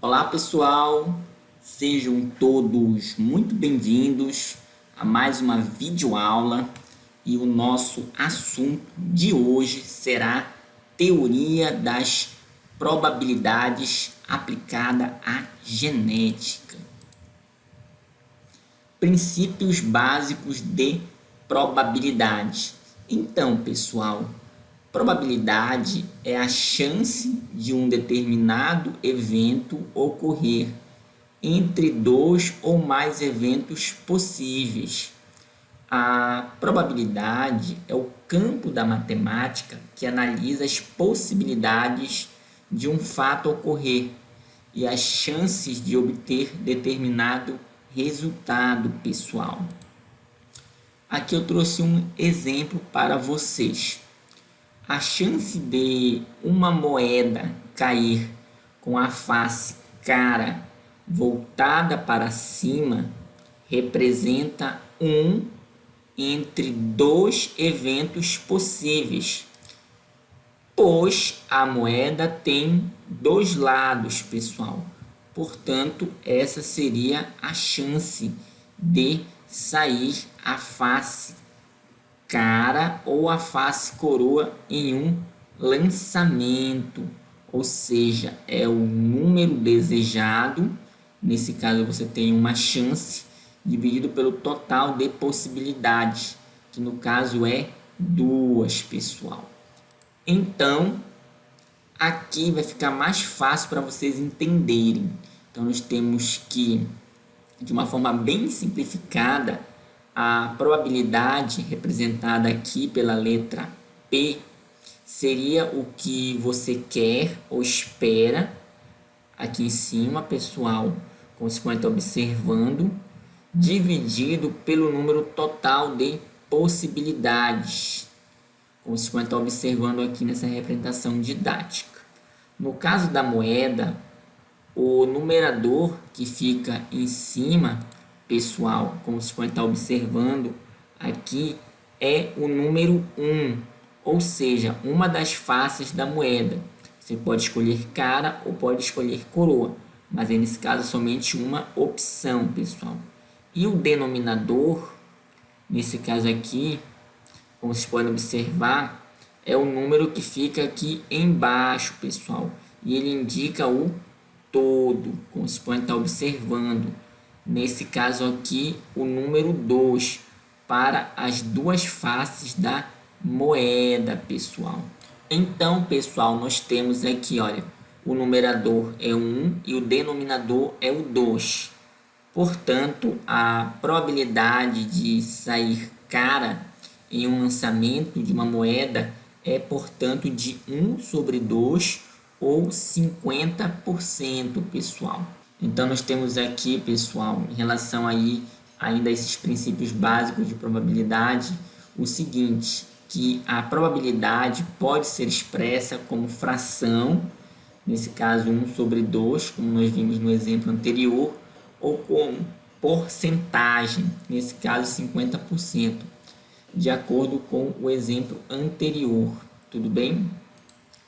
Olá pessoal, sejam todos muito bem-vindos a mais uma videoaula e o nosso assunto de hoje será teoria das probabilidades aplicada à genética. Princípios básicos de probabilidade. Então, pessoal, probabilidade é a chance de um determinado evento ocorrer entre dois ou mais eventos possíveis. A probabilidade é o campo da matemática que analisa as possibilidades de um fato ocorrer e as chances de obter determinado resultado, pessoal. Aqui eu trouxe um exemplo para vocês. A chance de uma moeda cair com a face cara voltada para cima representa 1 entre 2 eventos possíveis, pois a moeda tem 2 lados, pessoal. Portanto, essa seria a chance de sair a face cara ou a face coroa em um lançamento, ou seja, é o número desejado. Nesse caso você tem uma chance dividido pelo total de possibilidades, que no caso é 2, pessoal. Então aqui vai ficar mais fácil para vocês entenderem. Então nós temos que, de uma forma bem simplificada, a probabilidade representada aqui pela letra P seria o que você quer ou espera aqui em cima, pessoal, como se pode estar observando, dividido pelo número total de possibilidades, como se pode estar observando aqui nessa representação didática. No caso da moeda, o numerador que fica em cima, pessoal, como vocês podem estar observando aqui, é o número 1, ou seja, uma das faces da moeda. Você pode escolher cara ou pode escolher coroa, mas aí, nesse caso, somente uma opção, pessoal. E o denominador, nesse caso aqui, como vocês podem observar, é o número que fica aqui embaixo, pessoal, e ele indica o todo, como vocês podem estar observando. Nesse caso aqui, o número 2 para as duas faces da moeda, pessoal. Então, pessoal, nós temos aqui, olha, o numerador é 1 e o denominador é o 2. Portanto, a probabilidade de sair cara em um lançamento de uma moeda é, portanto, de 1 sobre 2 ou 50%, pessoal. Então, nós temos aqui, pessoal, em relação aí ainda a esses princípios básicos de probabilidade, o seguinte, que a probabilidade pode ser expressa como fração, nesse caso 1 sobre 2, como nós vimos no exemplo anterior, ou como porcentagem, nesse caso 50%, de acordo com o exemplo anterior, tudo bem?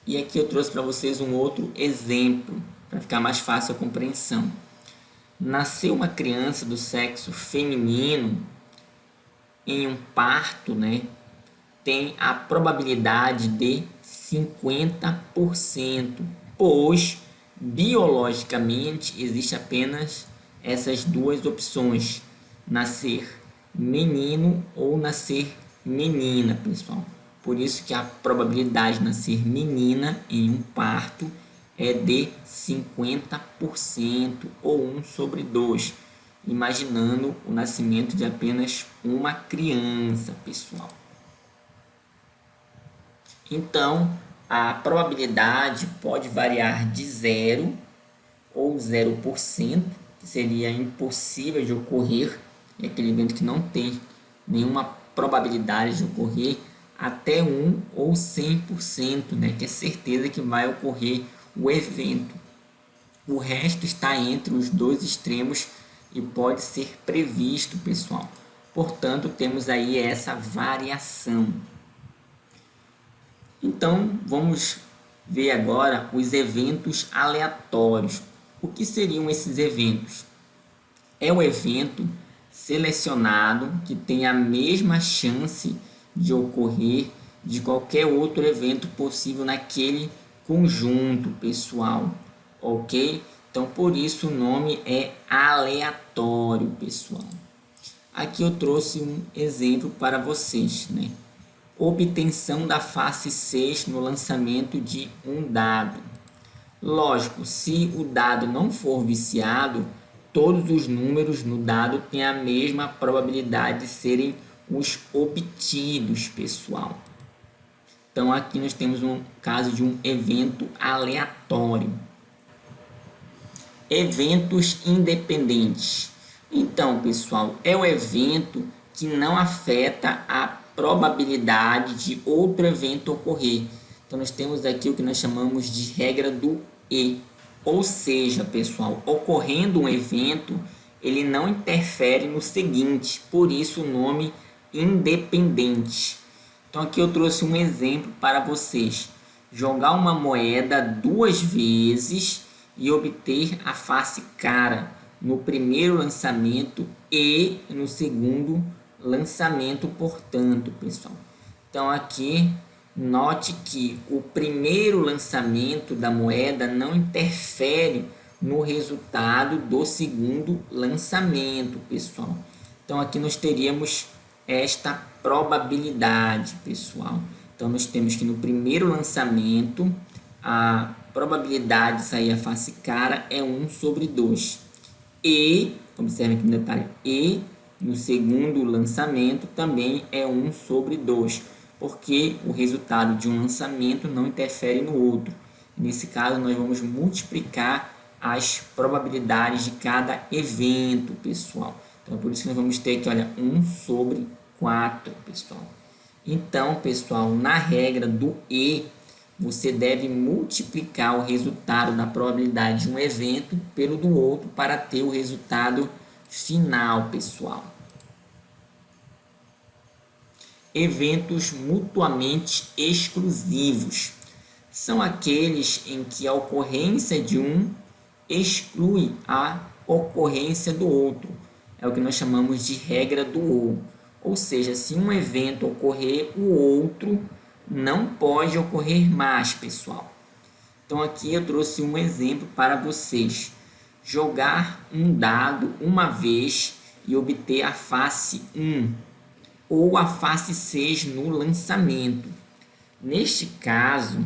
E aqui eu trouxe para vocês um outro exemplo, para ficar mais fácil a compreensão. Nasceu uma criança do sexo feminino em um parto, né? Tem a probabilidade de 50%, pois biologicamente existe apenas essas duas opções, nascer menino ou nascer menina, pessoal. Por isso que a probabilidade de nascer menina em um parto é de 50% ou 1 sobre 2, imaginando o nascimento de apenas uma criança, pessoal. Então, a probabilidade pode variar de 0 ou 0%, que seria impossível de ocorrer, é aquele evento que não tem nenhuma probabilidade de ocorrer, até 1 ou 100%, né, que é certeza que vai ocorrer o evento. O resto está entre os dois extremos e pode ser previsto, pessoal. Portanto, temos aí essa variação. Então, vamos ver agora os eventos aleatórios. O que seriam esses eventos? É o evento selecionado que tem a mesma chance de ocorrer de qualquer outro evento possível naquele conjunto, pessoal, ok? Então, por isso o nome é aleatório, pessoal. Aqui eu trouxe um exemplo para vocês, né? Obtenção da face 6 no lançamento de um dado. Lógico, se o dado não for viciado, todos os números no dado têm a mesma probabilidade de serem os obtidos, pessoal. Então, aqui nós temos um caso de um evento aleatório. Eventos independentes. Então, pessoal, é o evento que não afeta a probabilidade de outro evento ocorrer. Então, nós temos aqui o que nós chamamos de regra do E. Ou seja, pessoal, ocorrendo um evento, ele não interfere no seguinte, por isso o nome independente. Então, aqui eu trouxe um exemplo para vocês. Jogar uma moeda 2 vezes e obter a face cara no primeiro lançamento e no segundo lançamento, portanto, pessoal. Então, aqui, note que o primeiro lançamento da moeda não interfere no resultado do segundo lançamento, pessoal. Então, aqui nós teríamos esta probabilidade, pessoal. Então, nós temos que no primeiro lançamento, a probabilidade de sair a face cara é 1 sobre 2. E, observe aqui no detalhe, e no segundo lançamento também é 1 sobre 2, porque o resultado de um lançamento não interfere no outro. Nesse caso, nós vamos multiplicar as probabilidades de cada evento, pessoal. Então, por isso que nós vamos ter aqui, olha, 1 sobre 4, pessoal. Então, pessoal, na regra do E, você deve multiplicar o resultado da probabilidade de um evento pelo do outro para ter o resultado final, pessoal. Eventos mutuamente exclusivos são aqueles em que a ocorrência de um exclui a ocorrência do outro. É o que nós chamamos de regra do ou seja, se um evento ocorrer, o outro não pode ocorrer mais, pessoal. Então, aqui eu trouxe um exemplo para vocês. Jogar um dado uma vez e obter a face 1 ou a face 6 no lançamento. Neste caso,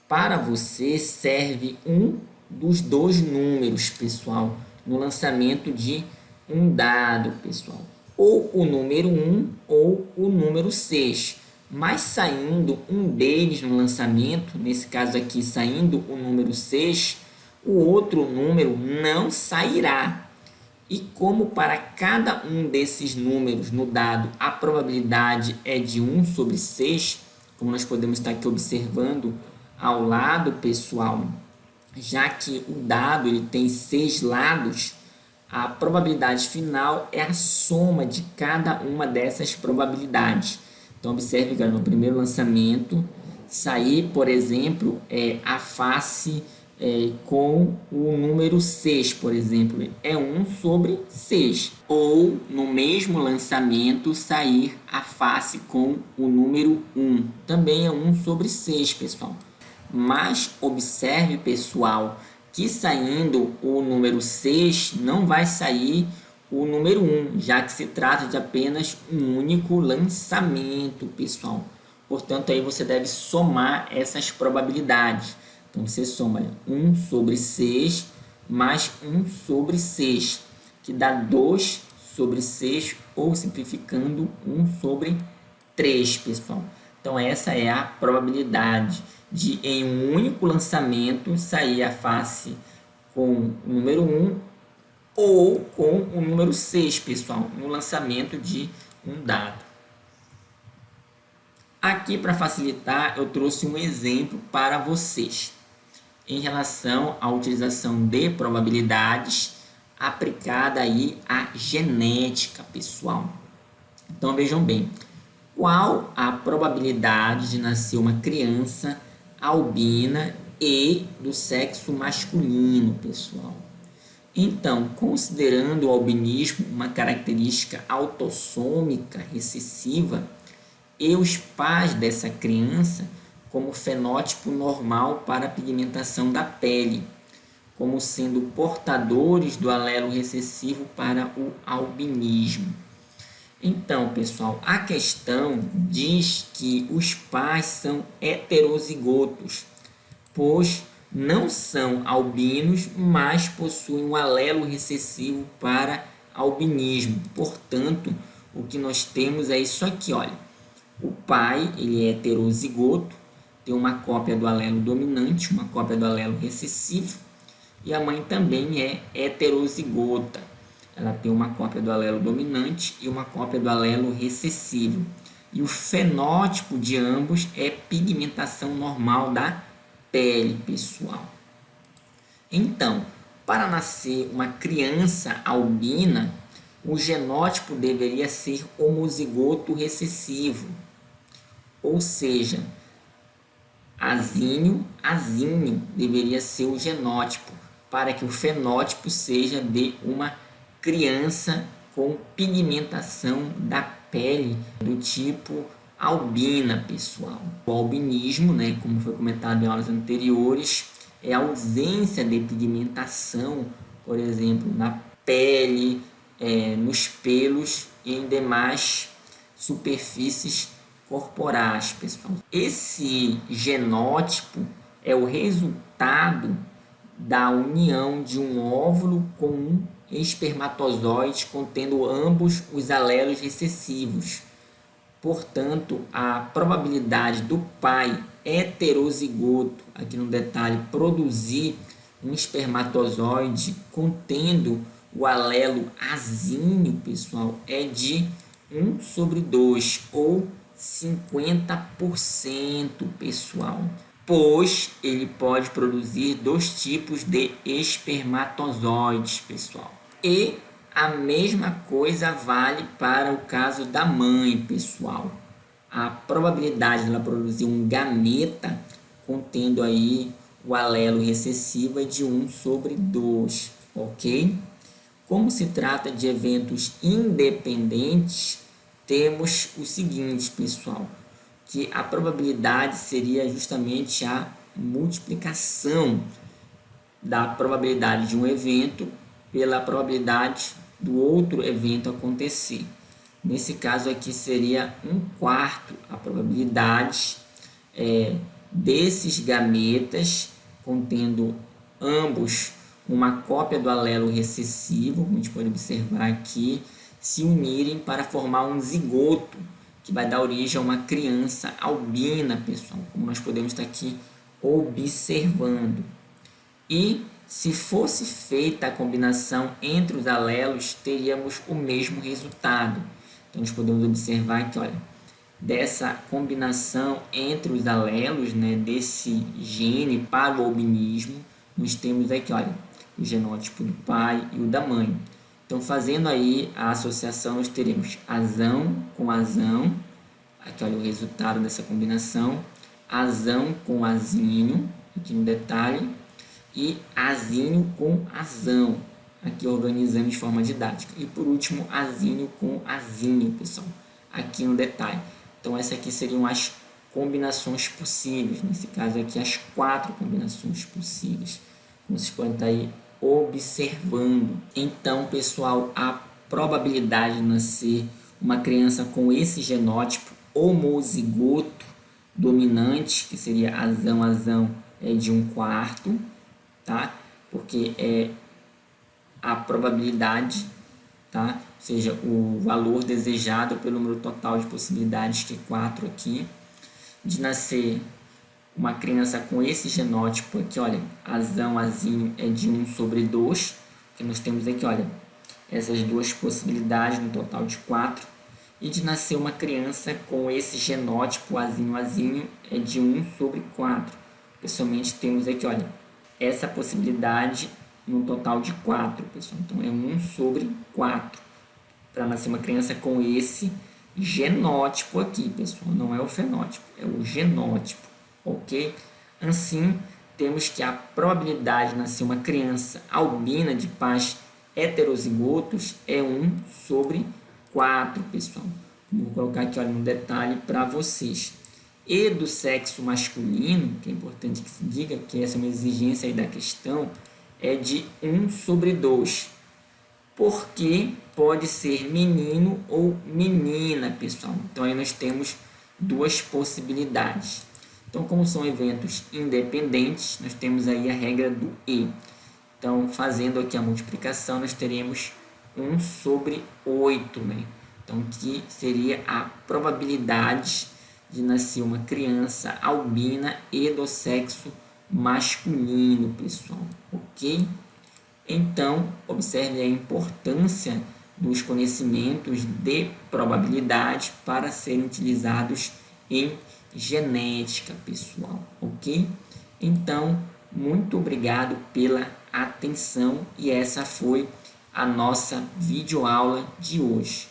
para você serve um dos dois números, pessoal, no lançamento de um dado, pessoal. Ou o número 1 ou o número 6. Mas saindo um deles no lançamento, nesse caso aqui saindo o número 6, o outro número não sairá. E como para cada um desses números no dado a probabilidade é de 1 sobre 6, como nós podemos estar aqui observando ao lado, pessoal, já que o dado ele tem 6 lados, a probabilidade final é a soma de cada uma dessas probabilidades. Então, observe que no primeiro lançamento, sair, por exemplo, a face com o número 6, por exemplo, é 1 sobre 6. Ou, no mesmo lançamento, sair a face com o número 1. Também é 1 sobre 6, pessoal. Mas, observe, pessoal, que saindo o número 6 não vai sair o número 1, já que se trata de apenas um único lançamento, pessoal. Portanto, aí você deve somar essas probabilidades. Então, você soma 1 sobre 6 mais 1 sobre 6, que dá 2 sobre 6, ou simplificando 1 sobre 3, pessoal. Então, essa é a probabilidade de, em um único lançamento, sair a face com o número 1 ou com o número 6, pessoal, no lançamento de um dado. Aqui, para facilitar, eu trouxe um exemplo para vocês em relação à utilização de probabilidades aplicada aí à genética, pessoal. Então, vejam bem, qual a probabilidade de nascer uma criança albina e do sexo masculino, pessoal. Então, considerando o albinismo uma característica autossômica recessiva e os pais dessa criança como fenótipo normal para a pigmentação da pele, como sendo portadores do alelo recessivo para o albinismo. Então, pessoal, a questão diz que os pais são heterozigotos, pois não são albinos, mas possuem um alelo recessivo para albinismo. Portanto, o que nós temos é isso aqui, olha. O pai, ele é heterozigoto, tem uma cópia do alelo dominante, uma cópia do alelo recessivo, e a mãe também é heterozigota. Ela tem uma cópia do alelo dominante e uma cópia do alelo recessivo. E o fenótipo de ambos é pigmentação normal da pele, pessoal. Então, para nascer uma criança albina, o genótipo deveria ser homozigoto recessivo, ou seja, azinho deveria ser o genótipo, para que o fenótipo seja de uma criança com pigmentação da pele do tipo albina, pessoal. O albinismo, né, como foi comentado em aulas anteriores, é a ausência de pigmentação, por exemplo, na pele, nos pelos e em demais superfícies corporais, pessoal. Esse genótipo é o resultado da união de um óvulo com um espermatozoide contendo ambos os alelos recessivos. Portanto, a probabilidade do pai heterozigoto, aqui no detalhe, produzir um espermatozoide contendo o alelo azinho, pessoal, é de 1/2 ou 50%, pessoal, pois ele pode produzir 2 tipos de espermatozoides, pessoal. E a mesma coisa vale para o caso da mãe, pessoal. A probabilidade dela produzir um gameta contendo aí o alelo recessivo é de 1/2, ok? Como se trata de eventos independentes, temos o seguinte, pessoal, que a probabilidade seria justamente a multiplicação da probabilidade de um evento pela probabilidade do outro evento acontecer. Nesse caso aqui seria 1/4 a probabilidade desses gametas contendo ambos uma cópia do alelo recessivo, como a gente pode observar aqui, se unirem para formar um zigoto, que vai dar origem a uma criança albina, pessoal, como nós podemos estar aqui observando. E se fosse feita a combinação entre os alelos, teríamos o mesmo resultado. Então, nós podemos observar que, olha, dessa combinação entre os alelos, né, desse gene para o albinismo, nós temos aqui, olha, o genótipo do pai e o da mãe. Então, fazendo aí a associação, nós teremos azão com azão, aqui olha o resultado dessa combinação, azão com azinho, aqui no detalhe, e azinho com azão, aqui organizando de forma didática. E por último, azinho com azinho, pessoal, aqui no detalhe. Então, essas aqui seriam as combinações possíveis, nesse caso aqui as 4 combinações possíveis, como vocês podem estar aí observando. Então, pessoal, a probabilidade de nascer uma criança com esse genótipo homozigoto dominante, que seria azão, é de 1/4, tá? Porque é a probabilidade, tá? Ou seja, o valor desejado pelo número total de possibilidades, que é 4 aqui, de nascer uma criança com esse genótipo aqui, olha, azinho é de 1/2, que nós temos aqui, olha, essas duas possibilidades no total de 4, e de nascer uma criança com esse genótipo azinho é de 1/4. Pessoalmente temos aqui, olha, essa possibilidade no total de 4, pessoal. Então é 1/4 para nascer uma criança com esse genótipo aqui, pessoal. Não é o fenótipo, é o genótipo, ok? Assim, temos que a probabilidade de nascer uma criança albina de pais heterozigotos é 1/4, pessoal. Vou colocar aqui, olha, um detalhe para vocês. E do sexo masculino, que é importante que se diga, que essa é uma exigência aí da questão, é de 1/2, porque pode ser menino ou menina, pessoal. Então aí nós temos duas possibilidades. Então, como são eventos independentes, nós temos aí a regra do E. Então, fazendo aqui a multiplicação, nós teremos 1/8, né? Então, que seria a probabilidade de nascer uma criança albina e do sexo masculino, pessoal, ok? Então, observe a importância dos conhecimentos de probabilidade para serem utilizados em genética, pessoal, ok? Então, muito obrigado pela atenção e essa foi a nossa videoaula de hoje.